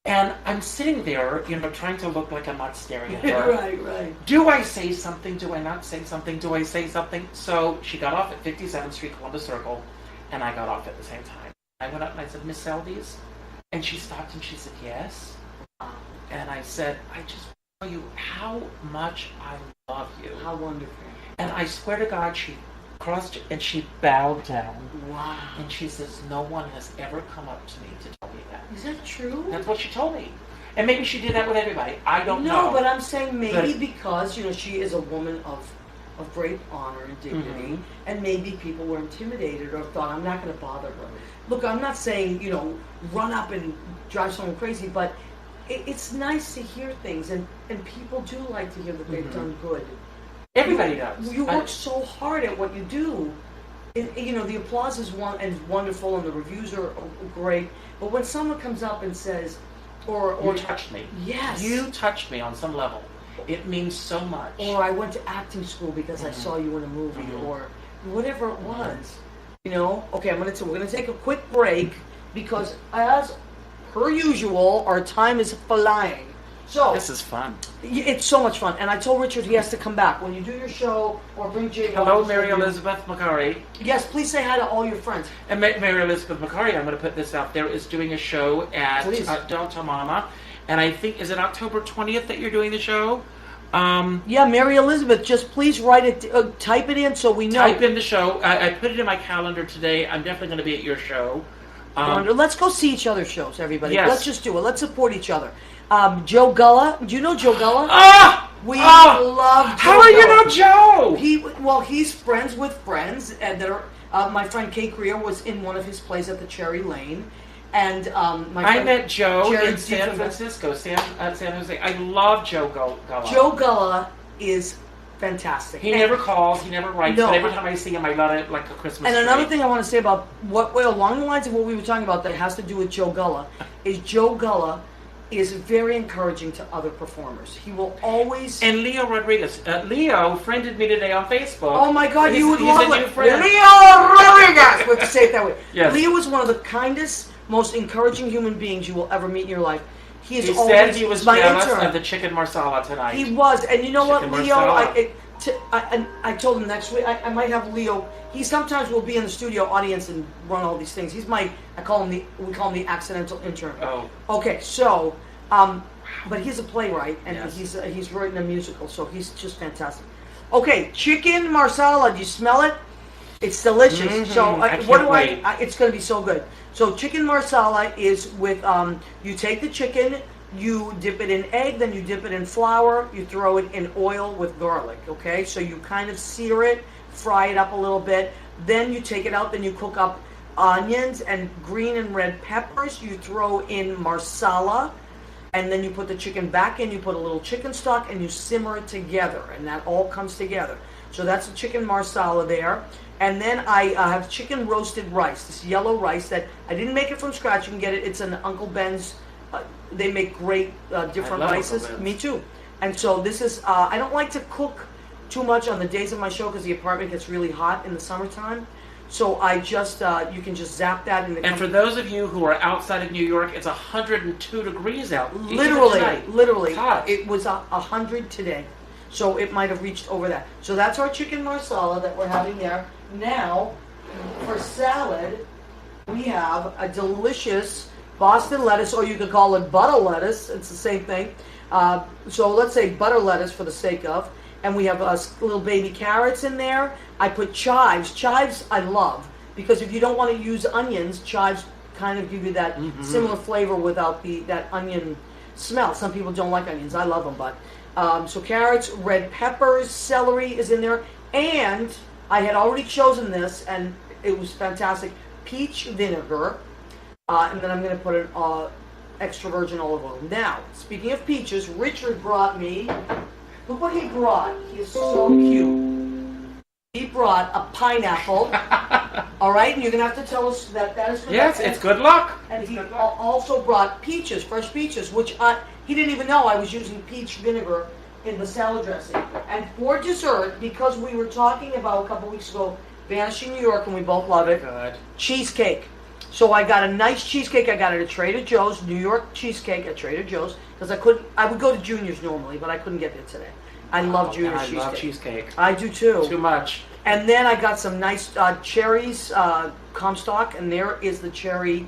And I'm sitting there, trying to look like I'm not staring at her. Right. Do I say something? Do I not say something? Do I say something? So she got off at 57th Street, Columbus Circle, and I got off at the same time. I went up and I said, "Miss Seldes?" And she stopped and she said, "Yes." And I said, "I just want to tell you how much I love you." How wonderful. And I swear to God, she crossed and she bowed down. Wow. And she says, "No one has ever come up to me to tell me that." Is that true? That's what she told me. And maybe she did that with everybody. I don't know. No, but I'm saying maybe But- because, she is a woman of great honor and dignity, Mhm. and maybe people were intimidated or thought, I'm not going to bother her. Look, I'm not saying, run up and drive someone crazy, but it's nice to hear things, and people do like to hear that they've Mhm. done good. Everybody does. You work so hard at what you do. The applause is wonderful, and the reviews are great. But when someone comes up and says, or You touched me. yes, You touched me on some level. It means so much. or I went to acting school because I Mhm. saw you in a movie, Mhm. or whatever it was. Okay, we're gonna take a quick break because, as per usual, our time is flying. So This is fun. it's so much fun, and I told Richard he has to come back when you do your show or bring Jay. Hello, on. Mary Elizabeth McCurry. Yes, please say hi to all your friends. And Mary Elizabeth McCurry, I'm going to put this out there, is doing a show at Please. Don't Tell Mama. And I think, is it October 20th that you're doing the show? Yeah, Mary Elizabeth, just please write it, type it in so we know. Type in the show. I put it in my calendar today. I'm definitely going to be at your show. Let's go see each other's shows, everybody. Yes. Let's just do it. Let's support each other. Joe Gullah, do you know Joe Gullah? We love Joe How are you Gullah. not Joe? He's friends with friends, and that are. My friend Kay Creer was in one of his plays at the Cherry Lane, and my I friend met Joe Jerry in San Diefenbach. Francisco, San Jose. I love Joe Gullah. Joe Gullah is fantastic. He And- never calls, he never writes, No. but every time I see him, I love it like a Christmas And tree. another thing I want to say about along the lines of what we were talking about that has to do with Joe Gullah, is Joe Gullah is very encouraging to other performers. He will always. And Leo Rodriguez. Leo friended me today on Facebook. Oh my God, you would he's love a new it. friend. Leo Rodriguez! We have to say it that way. Yes. Leo is one of the kindest, most encouraging human beings you will ever meet in your life. He is He always said he was my jealous intern. of the chicken marsala tonight. He was, and you know what, Chicken Leo? marsala. I told him next week I might have Leo. He sometimes will be in the studio audience and run all these things. He's we call him the accidental intern. Oh. Okay, so, but he's a playwright and Yes. he's written a musical, so he's just fantastic. Okay, chicken marsala. Do you smell it? It's delicious. Mhm, So I what can't do wait. it's going to be so good. So chicken marsala is with you take the chicken, you dip it in egg, then you dip it in flour, you throw it in oil with garlic. Okay, so you kind of sear it, fry it up a little bit, then you take it out, then you cook up onions and green and red peppers. You throw in marsala, and then you put the chicken back in. You put a little chicken stock, and you simmer it together, and that all comes together. So that's the chicken marsala there. And then I have chicken roasted rice, this yellow rice that I didn't make it from scratch. You can get it. It's an Uncle Ben's. They make great different I love rices. Uncle Ben's. Me too. And so this is. I don't like to cook too much on the days of my show because the apartment gets really hot in the summertime. So I just you can just zap that in the. And for those of you who are outside of New York, it's 102 degrees out. Even Literally, tonight. literally, It's hot. it was 100 today, so it might have reached over that. So that's our chicken marsala that we're having there. Now, for salad, we have a delicious Boston lettuce, or you could call it butter lettuce. It's the same thing. So let's say butter lettuce for the sake of, and we have little baby carrots in there. I put chives. Chives I love because if you don't want to use onions, chives kind of give you that similar flavor without that onion smell. Some people don't like onions. I love them, but so carrots, red peppers, celery is in there, and I had already chosen this, and it was fantastic. Peach vinegar, and then I'm going to put an extra virgin olive oil. Now, speaking of peaches, Richard brought me. Look what he brought. He is so cute. He brought a pineapple. All right, and you're going to have to tell us that is for Yes, that. it's good luck. And It's he good luck. also brought peaches, fresh peaches, which he didn't even know I was using peach vinegar in the salad dressing. And for dessert, because we were talking about a couple weeks ago, Vanishing New York, and we both love it, Good. cheesecake. So I got a nice cheesecake. I got it at Trader Joe's, New York cheesecake at Trader Joe's, because I would go to Junior's normally, but I couldn't get there today. I love Junior's And I cheesecake. love cheesecake. I do too. Too much. And then I got some nice cherries, Comstock, and there is the cherry,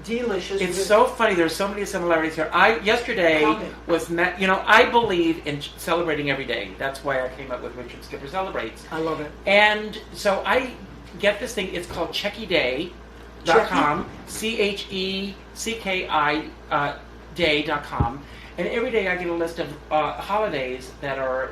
delicious. It's so funny. There's so many similarities here. Yesterday Tell me. was I believe in celebrating every day. That's why I came up with Richard Skipper Celebrates. I love it. And so I get this thing. It's called CheckyDay.com. CheckyDay. cherryday.com, and every day I get a list of holidays that are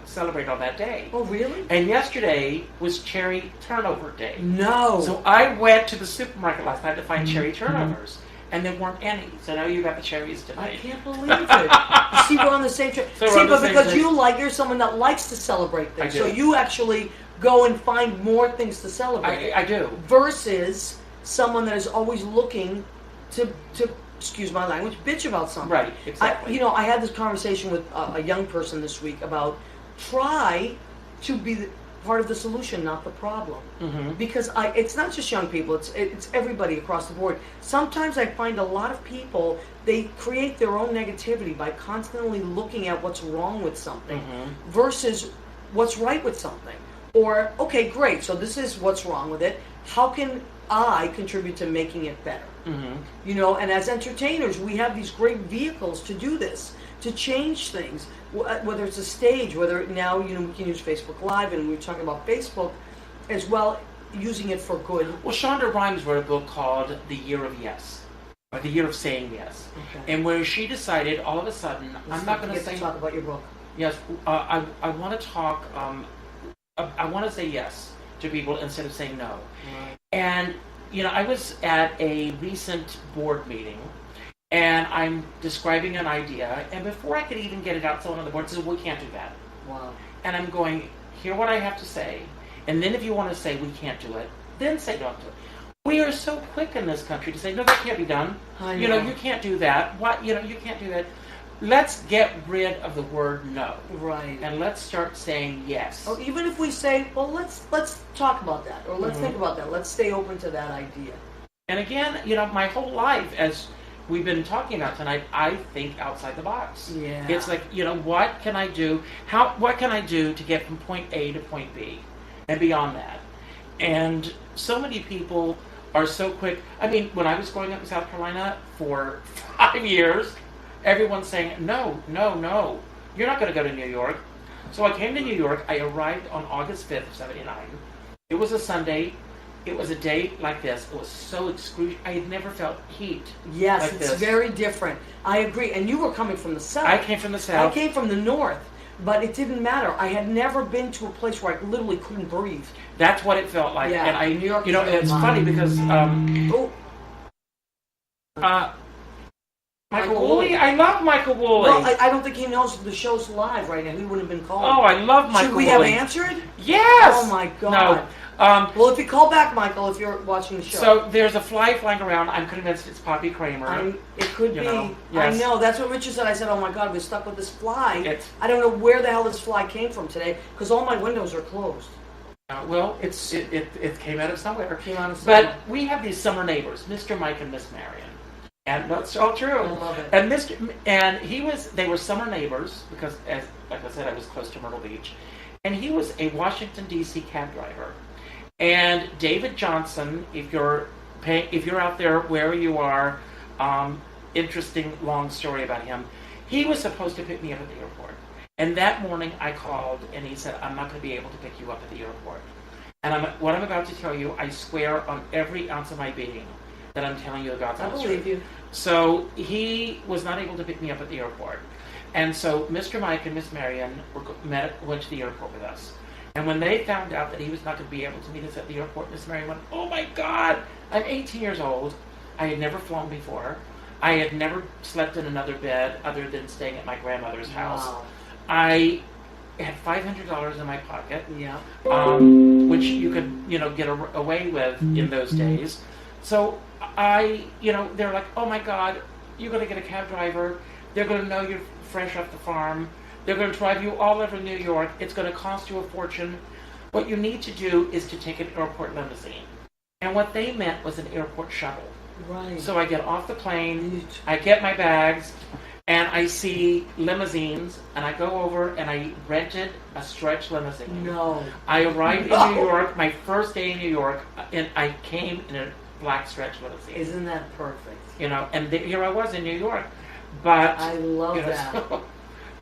celebrated on that day. Oh, really? And yesterday was Cherry Turnover Day. No. So I went to the supermarket last night to find cherry turnovers, and there weren't any. So now you got the cherries I tonight. can't believe it. You see, we're on the same track. So we're See, on the but same because track. you're someone that likes to celebrate things, I do. so you actually go and find more things to celebrate. I do. Versus someone that is always looking to excuse my language, bitch about something. Right, exactly. I had this conversation with a young person this week about try to be part of the solution, not the problem. Mm-hmm. Because it's not just young people; it's everybody across the board. Sometimes I find a lot of people, they create their own negativity by constantly looking at what's wrong with something versus what's right with something. Or, okay, great, so this is what's wrong with it. How can I contribute to making it better? And as entertainers, we have these great vehicles to do this, to change things, whether it's a stage, whether now, we can use Facebook Live, and we're talking about Facebook as well, using it for good. Well, Shonda Rhimes wrote a book called The Year of Yes, or The Year of Saying Yes. Okay. And where she decided all of a sudden, I'm not going to say... talk about your book. Yes, I want to talk... I want to say yes to people instead of saying no. Right. And, I was at a recent board meeting, and I'm describing an idea, and before I could even get it out, someone on the board says, we can't do that. Wow. And I'm going, hear what I have to say, and then if you want to say we can't do it, then say don't do it. We are so quick in this country to say, no, that can't be done. I know. You can't do that. What? You can't do that. Let's get rid of the word no. Right. And let's start saying yes. Or even if we say, well, let's talk about that, or let's think about that. Let's stay open to that idea. And again, my whole life, as we've been talking about tonight, I think outside the box. Yeah. It's like, what can I do? What can I do to get from point A to point B and beyond that? And so many people are so quick. I mean, when I was growing up in South Carolina for 5 years, everyone's saying, no, you're not going to go to New York. So I came to New York. I arrived on August 5th of 79. It was a Sunday. It was a day like this. It was so excruciating. I had never felt heat Yes, like it's this. very different. I agree. And you were coming from the south. I came from the south. I came from the north. But it didn't matter. I had never been to a place where I literally couldn't breathe. That's what it felt like. Yeah, And New York and it's is funny because Oh, Michael Woolley, I love Michael Woolley. well, I don't think he knows the show's live right now. He would have been called. Oh, I love Michael Should we Woolley. have answered? Yes. Oh my God. No. Well, if you call back, Michael, if you're watching the show. So there's a fly flying around. I'm convinced it's Poppy Kramer. It could You be. know, yes. I know. That's what Richard said. I said, oh my God, we're stuck with this fly. It's- I don't know where the hell this fly came from today because all my windows are closed. Well, it came out of somewhere. Came out of But somewhere. we have these summer neighbors, Mr. Mike and Miss Marion. And that's all true. I love it. And they were summer neighbors because, like I said, I was close to Myrtle Beach. And he was a Washington, D.C. cab driver. And David Johnson, if you're out there wherever you are, interesting long story about him. He was supposed to pick me up at the airport. And that morning I called and he said, I'm not going to be able to pick you up at the airport. And what I'm about to tell you, I swear on every ounce of my being that I'm telling you the God's I honest believe truth. you. So he was not able to pick me up at the airport. And so Mr. Mike and Miss Marion went to the airport with us. And when they found out that he was not going to be able to meet us at the airport, Miss Marion went, oh my God, I'm 18 years old. I had never flown before. I had never slept in another bed other than staying at my grandmother's house. Wow. I had $500 in my pocket, Yeah. which you could, get away with in those days. So they're like, oh my God, you're going to get a cab driver. They're going to know you're fresh off the farm. They're going to drive you all over New York. It's going to cost you a fortune. What you need to do is to take an airport limousine. And what they meant was an airport shuttle. Right. So I get off the plane, I get my bags, and I see limousines, and I go over and I rented a stretch limousine. No. I arrived No. in New York, my first day in New York, and I came in a black stretch limousine. Isn't that perfect? And here I was in New York. But I love that.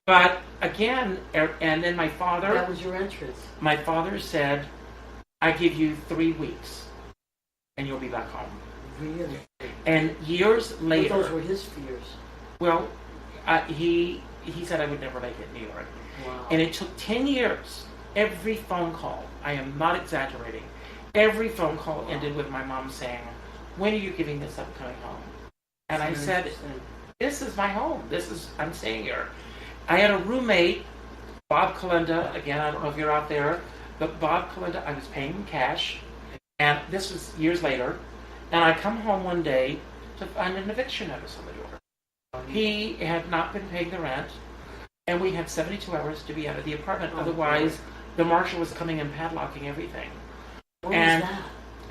But again, and then my father. That was your entrance. My father said, "I give you 3 weeks, and you'll be back home." Really? And years But later, those were his fears. Well, he said I would never make it in New York. Wow. And it took 10 years. Every phone call, I am not exaggerating, every phone call ended with my mom saying, when are you giving this up and coming home? And I said, this is my home. I'm staying here. I had a roommate, Bob Kalinda. Again, I don't know if you're out there, but Bob Kalinda, I was paying him cash. And this was years later. And I come home one day to find an eviction notice on the door. He had not been paying the rent. And we had 72 hours to be out of the apartment. Otherwise, the marshal was coming and padlocking everything. When was that?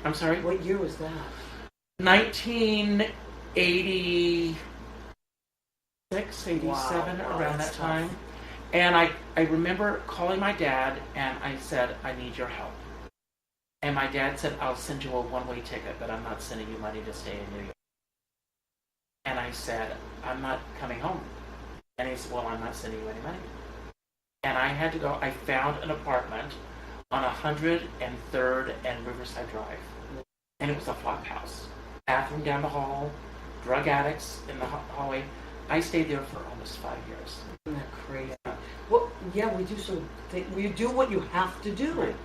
I'm sorry? What year was that? 1986, 87, around that time. And I remember calling my dad and I said, I need your help. And my dad said, I'll send you a one-way ticket, but I'm not sending you money to stay in New York. And I said, I'm not coming home. And he said, well, I'm not sending you any money. And I had to go. I found an apartment on 103rd and Riverside Drive. And it was a flop house. Bathroom down the hall, drug addicts in the hallway. I stayed there for almost 5 years. Isn't that crazy? Well, yeah, we do we do what you have to do. Right.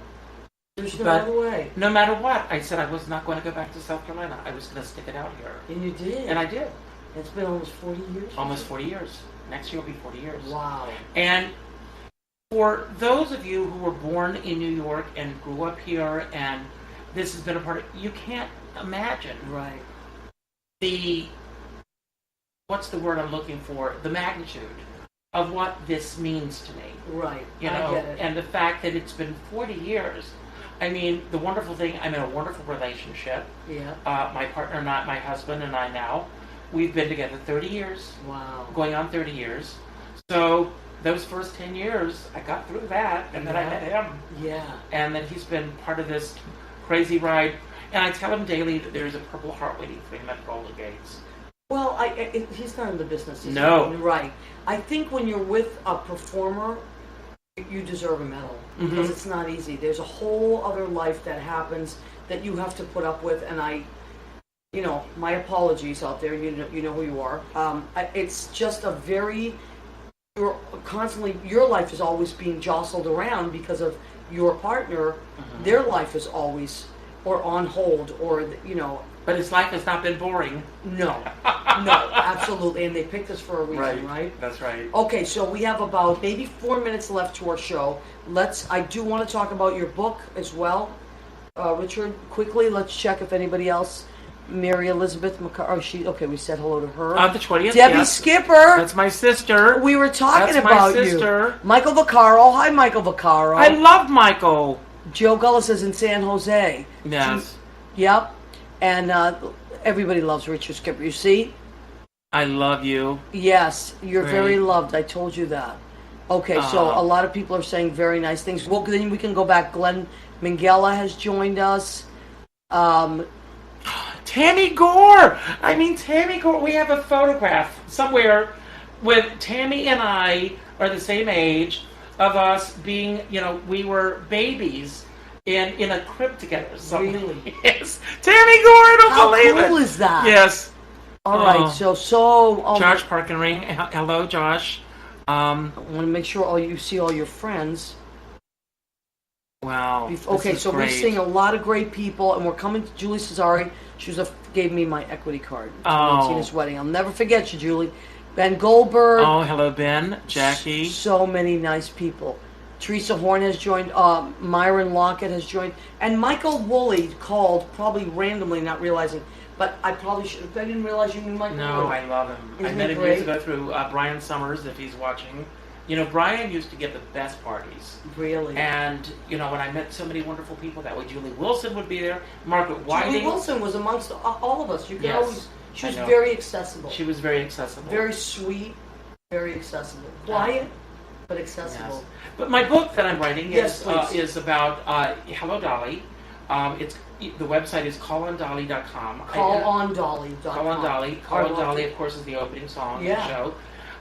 There's no other way. No matter what, I said I was not going to go back to South Carolina. I was going to stick it out here. And you did. And I did. It's been almost 40 years? Almost 40 years. Next year will be 40 years. Wow. And for those of you who were born in New York and grew up here, and this has been a part of, you can't imagine Right. what's the word I'm looking for? The magnitude of what this means to me. Right. You know, I get it. and the fact that it's been 40 years. I mean, the wonderful thing, I'm in a wonderful relationship. Yeah. My partner, not my husband, and I now, we've been together 30 years. Wow. Going on 30 years. So those first 10 years, I got through that, and then I met him. Yeah. And then he's been part of this crazy ride. And I tell him daily that there's a Purple Heart waiting for him at Golden Gates. Well, he's not in the business. No. Right. I think when you're with a performer, you deserve a medal. Because it's not easy. There's a whole other life that happens that you have to put up with. And my apologies out there. You know who you are. It's just a very... your life is always being jostled around because of your partner. Their life is always or on hold or, But his life has not been boring. No, absolutely. And they picked us for a reason, right? That's right. Okay, so we have about maybe 4 minutes left to our show. I do want to talk about your book as well. Richard, quickly, let's check if anybody else. Mary Elizabeth McCarthy. Okay, we said hello to her. The 20th. Debbie yes. Skipper. That's my sister. We were talking That's about my sister. you. Michael Vaccaro. Hi, Michael Vaccaro. I love Michael. Joe Gullis is in San Jose. Yes. Yep. And everybody loves Richard Skipper. You see? I love you. Yes, you're Great. very loved. I told you that. Okay, so a lot of people are saying very nice things. Well, then we can go back. Glenn Minghella has joined us. Tammy Gore! Tammy Gore. We have a photograph somewhere with Tammy and I are the same age of us being, we were babies in a crib together. Really? Yes. Tammy Gore, I don't believe it. How cool is that? Yes. All right, so... Josh Parkenring. Hello, Josh. I want to make sure you see all your friends. Wow. Okay, so we're seeing a lot of great people, and we're coming to Julie Cesare. She gave me my equity card to Tina's wedding. I'll never forget you, Julie. Ben Goldberg. Oh, hello, Ben. Jackie. So many nice people. Teresa Horn has joined. Myron Lockett has joined. And Michael Woolley called, probably randomly, not realizing. But I probably should. I didn't realize you knew Michael No, Woolley. I love him. Isn't I met he him great? years ago through Brian Summers, if he's watching. Brian used to give the best parties. Really? And, when I met so many wonderful people that way, Julie Wilson would be there, Margaret Whiting. Julie Wilson was amongst all of us. You could Yes, always. She was I know. very accessible. She was very accessible. Very sweet, very accessible. Quiet, but accessible. Yes. But my book that I'm writing Yes, please. is about Hello Dolly. The website is callondolly.com. Callondolly.com. Call on Dolly. Call on Dolly, of course, is the opening song of the show.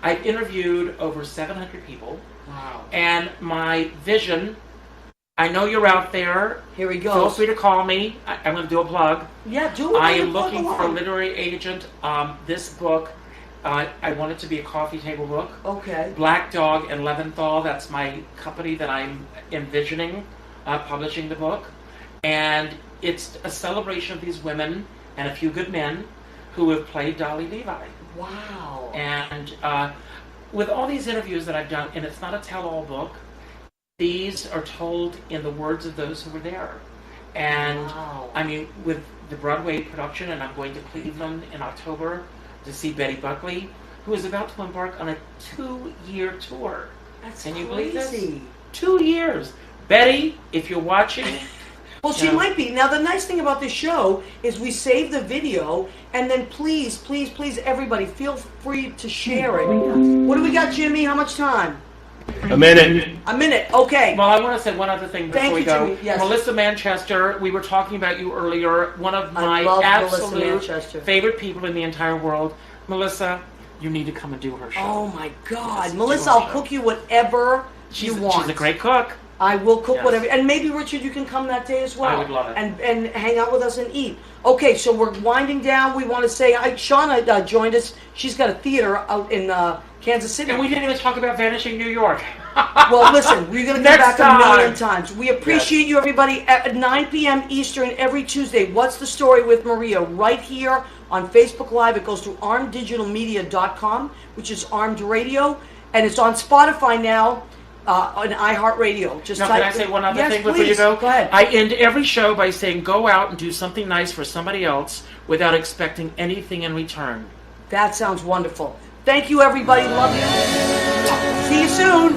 I've interviewed over 700 people. Wow. And my vision, I know you're out there. Here we go. Feel free to call me. I'm going to do a plug. Yeah, do it. I am looking for a literary agent. This book I want it to be a coffee table book. Okay. Black Dog and Leventhal, that's my company that I'm envisioning publishing the book. And it's a celebration of these women and a few good men who have played Dolly Levi. Wow. And with all these interviews that I've done, and it's not a tell-all book, these are told in the words of those who were there. And Wow. I mean, with the Broadway production, and I'm going to Cleveland in October to see Betty Buckley, who is about to embark on a 2-year tour. That's Can you crazy. believe this? 2 years. Betty, if you're watching... Well, she Yeah. might be. Now, the nice thing about this show is we save the video, and then please, please, please, everybody, feel free to share it. What do we got, Jimmy? How much time? A minute. A minute. Okay. Well, I want to say one other thing before Thank we you, go. Jimmy. Yes. Melissa Manchester, we were talking about you earlier. One of I my love Melissa absolute Manchester. favorite people in the entire world. Melissa, you need to come and do her show. Oh, my God. Yes, Melissa, do her I'll show. cook you whatever you want. She's a great cook. I will cook Yes. whatever. And maybe, Richard, you can come that day as well. I would love it. And hang out with us and eat. Okay, so we're winding down. We want to say, Shauna joined us. She's got a theater out in Kansas City. And we didn't even talk about Vanishing New York. Well, listen, we're going to come Next back time. a million times. We appreciate you, everybody, at 9 p.m. Eastern every Tuesday. What's the Story with Maria? Right here on Facebook Live. It goes to armeddigitalmedia.com, which is Armed Radio, and it's on Spotify now, on iHeartRadio. Just Now, type can I say one other Yes, thing before please. you go? Go ahead. I end every show by saying, go out and do something nice for somebody else without expecting anything in return. That sounds wonderful. Thank you, everybody. Love you. See you soon.